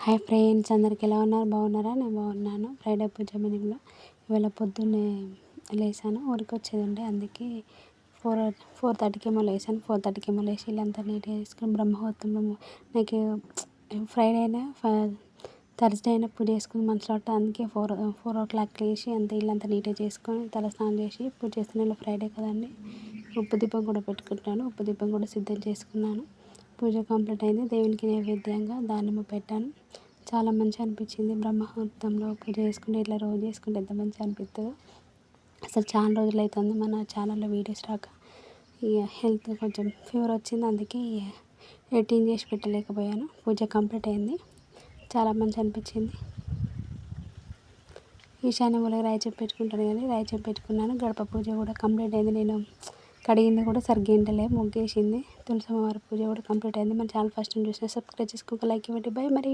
Hi friends, అందరికి ఎలా ఉన్నారు? బాగున్నారా? నేను బాగున్నాను. ఫ్రైడే పూజ మీనింగ్లో ఇవాళ పొద్దున్నే లేసాను. ఊరికి వచ్చేది ఉండే, అందుకే 4:30కి ఏమో లేసాను. 4:30కి ఏమో లేచి ఇల్లంతా నీట్గా చేసుకుని బ్రహ్మముహూర్తంలో నాకు ఫ్రైడే అయినా థర్స్డే అయినా పూజ చేసుకుని మనసులో అందుకే 4 o'clock లేచి అంత ఇల్లంతా నీట్గా చేసుకొని తల స్నానం చేసి పూజ చేస్తున్నాను. ఫ్రైడే కదండి. ఉప్పు దీపం కూడా పెట్టుకుంటాను. ఉప్పు దీపం కూడా సిద్ధం చేసుకున్నాను. పూజ కంప్లీట్ అయింది. దేవునికి నైవేద్యంగా దానిమ్మ పెట్టాను. చాలా మంచిగా అనిపించింది. బ్రహ్మముహూర్తంలో పూజ చేసుకుంటే ఇట్లా రోజు చేసుకుంటే ఎంత మంచిగా అనిపిస్తుందో. అసలు చాలా రోజులు అవుతుంది మన ఛానల్లో వీడియోస్ రాక. ఇక హెల్త్ కొంచెం ఫీవర్ వచ్చింది, అందుకే ఎడిటింగ్ చేసి పెట్టలేకపోయాను. పూజ కంప్లీట్ అయింది. చాలా మంచిగా అనిపించింది. ఈశాన్య మూలకి రాయి పెట్టుకుంటాను కానీ రాయి పెట్టుకున్నాను. గడప పూజ కూడా కంప్లీట్ అయింది. నేను కడిగింది కూడా సరిగ్గా ఎండలే, ముగ్గేసింది. తులసమ్మ వారి పూజ కూడా కంప్లీట్ అయింది. మన ఛానల్ ఫస్ట్ టైం చూసిన సబ్స్క్రైబ్ చేసుకోక లైక్ ఇవ్వండి. బాయ్ మరి.